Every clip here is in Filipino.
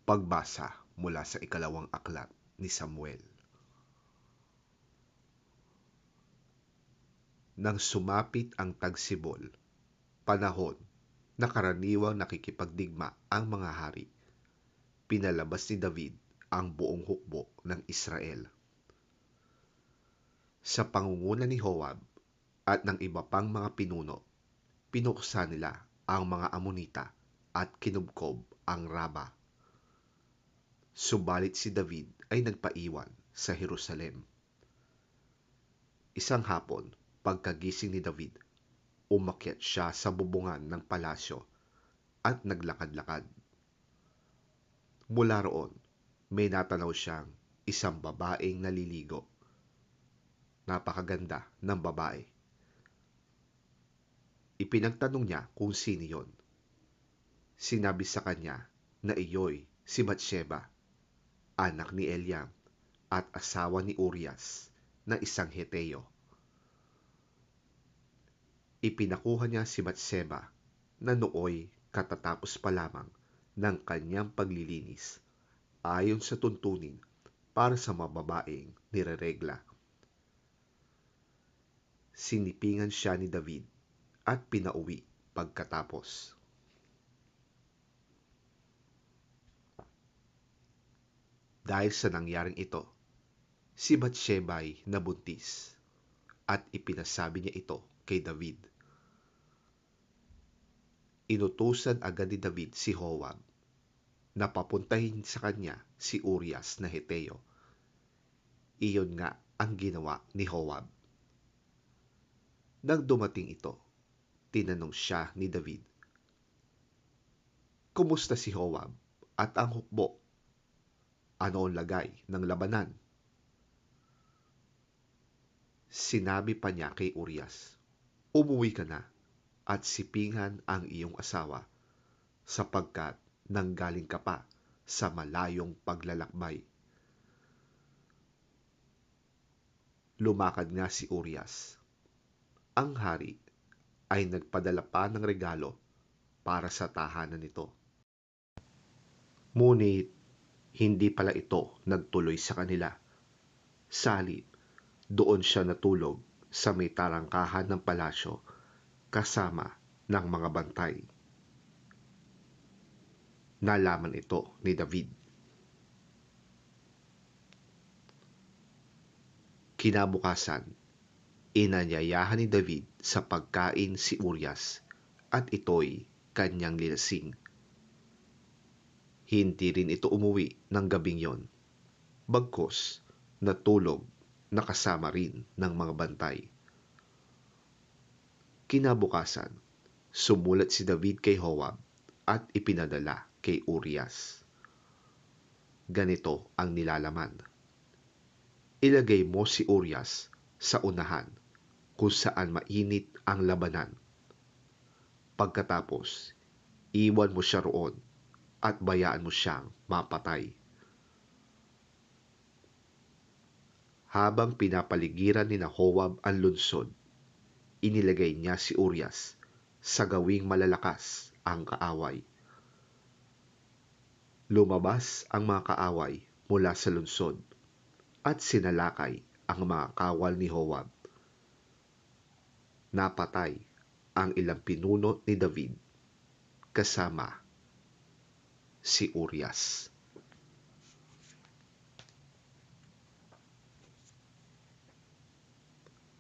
Pagbasa mula sa ikalawang aklat ni Samuel. Nang sumapit ang tagsibol, panahon na karaniwang nakikipagdigma ang mga hari, pinalabas ni David ang buong hukbo ng Israel. Sa pangunguna ni Joab at ng iba pang mga pinuno, pinuksa nila ang mga Amonita at kinubkob ang Raba. Subalit si David ay nagpaiwan sa Jerusalem. Isang hapon, pagkagising ni David, umakyat siya sa bubungan ng palasyo at naglakad-lakad. Mula roon, may natanaw siyang isang babaeng naliligo. Napakaganda ng babae. Ipinagtanong niya kung sino yon. Sinabi sa kanya na iyo'y si Batsheba, anak ni Eliam at asawa ni Urias na isang Heteo. Ipinakuha niya si Batsheba na nooy katatapos pa lamang ng kanyang paglilinis ayon sa tuntunin para sa mga babaeng nireregla. Sinipingan siya ni David at pinauwi pagkatapos. Dahil sa nangyaring ito, si Batsheba'y nabuntis at ipinasabi niya ito kay David. Inutusan agad ni David si Joab na papuntahin sa kanya si Urias na Heteo. Iyon nga ang ginawa ni Joab. Nang dumating ito, tinanong siya ni David, "Kumusta si Joab at ang hukbo? Ano ang lagay ng labanan?" Sinabi pa niya kay Urias, "Umuwi ka na at sipingan ang iyong asawa sapagkat nanggaling ka pa sa malayong paglalakbay." Lumakad nga si Urias. Ang hari ay nagpadala pa ng regalo para sa tahanan nito. Ngunit hindi pala ito nagtuloy sa kanila. Sa halip, doon siya natulog sa may tarangkahan ng palasyo kasama ng mga bantay. Nalaman ito ni David. Kinabukasan, inanyayahan ni David sa pagkain si Urias at ito'y kanyang linasing. Hindi rin ito umuwi ng gabing yon, bagkus natulog na kasama rin ng mga bantay. Kinabukasan, sumulat si David kay Joab at ipinadala kay Urias. Ganito ang nilalaman: "Ilagay mo si Urias sa unahan kung saan mainit ang labanan. Pagkatapos, iwan mo siya roon at bayaan mo siyang mapatay." Habang pinapaligiran ni Joab ang lungsod, inilagay niya si Urias sa gawing malalakas ang kaaway. Lumabas ang mga kaaway mula sa lungsod at sinalakay ang mga kawal ni Joab. Napatay ang ilang pinuno ni David kasama si Urias.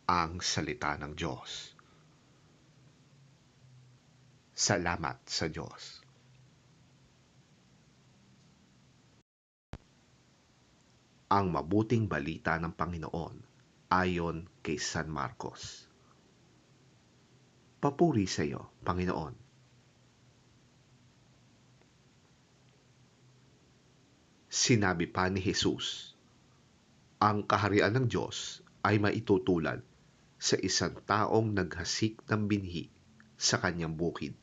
Ang salita ng Diyos. Salamat sa Diyos. Ang mabuting balita ng Panginoon ayon kay San Marcos. Papuri sa iyo, Panginoon. Sinabi pa ni Jesus, ang kaharian ng Diyos ay maitutulad sa isang taong naghasik ng binhi sa kanyang bukid.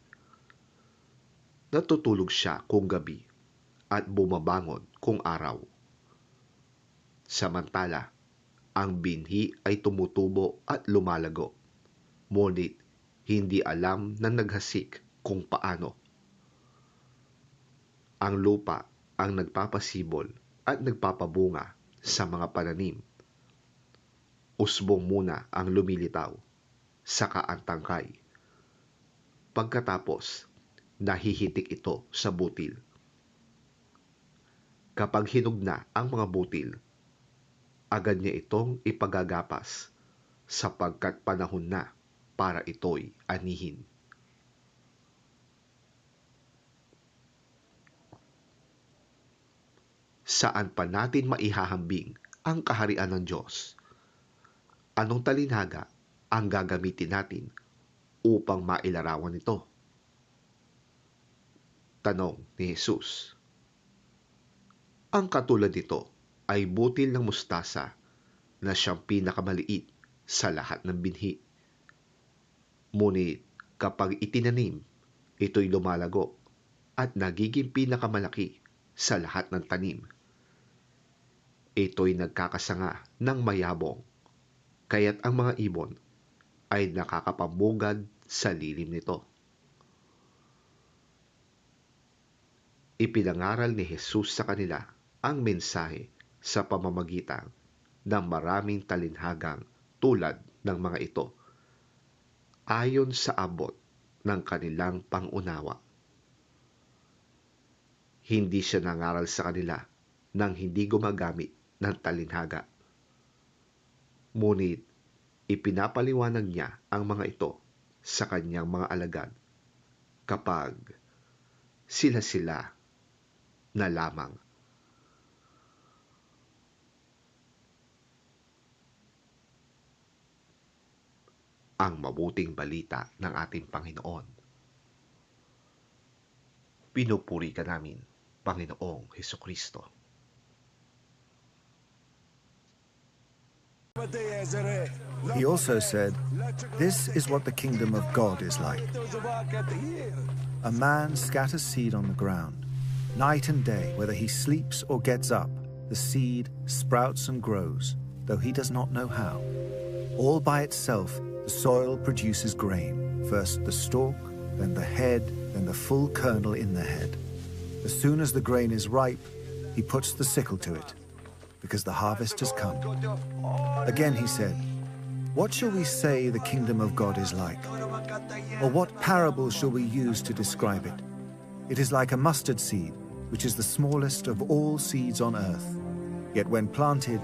Natutulog siya kung gabi at bumabangon kung araw. Samantala, ang binhi ay tumutubo at lumalago, ngunit hindi alam ng naghasik kung paano. Ang lupa ang nagpapasibol at nagpapabunga sa mga pananim. Usbong muna ang lumilitaw, saka ang tangkay. Pagkatapos, nahihitik ito sa butil. Kapag hinog na ang mga butil, agad niya itong ipagagapas sapagkat panahon na para ito'y anihin. Saan pa natin maihahambing ang kaharian ng Diyos? Anong talinhaga ang gagamitin natin upang mailarawan ito? Tanong ni Jesus. Ang katulad nito ay butil ng mustasa na siyang pinakamaliit sa lahat ng binhi. Ngunit kapag itinanim, ito'y lumalago at nagiging pinakamalaki sa lahat ng tanim. Ito'y nagkakasanga ng mayabong, kaya't ang mga ibon ay nakakapambugad sa lilim nito. Ipinangaral ni Jesus sa kanila ang mensahe sa pamamagitan ng maraming talinhagang tulad ng mga ito, ayon sa abot ng kanilang pangunawa. Hindi siya nangaral sa kanila nang hindi gumagamit ng talinhaga. Ngunit ipinapaliwanag niya ang mga ito sa kanyang mga alagad kapag sila na lamang. Ang mabuting balita ng ating Panginoon. Pinupuri ka namin, Panginoong Hesukristo. He also said, "This is what the kingdom of God is like. A man scatters seed on the ground. Night and day, whether he sleeps or gets up, the seed sprouts and grows, though he does not know how. All by itself, the soil produces grain, first the stalk, then the head, then the full kernel in the head. As soon as the grain is ripe, he puts the sickle to it, because the harvest has come." Again he said, "What shall we say the kingdom of God is like? Or what parable shall we use to describe it? It is like a mustard seed, which is the smallest of all seeds on earth. Yet when planted,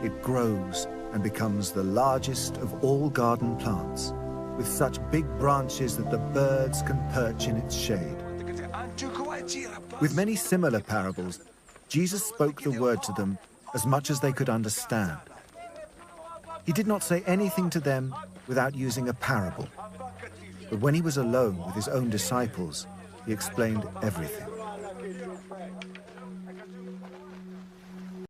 it grows and becomes the largest of all garden plants, with such big branches that the birds can perch in its shade." With many similar parables, Jesus spoke the word to them as much as they could understand. He did not say anything to them without using a parable. But when he was alone with his own disciples, he explained everything.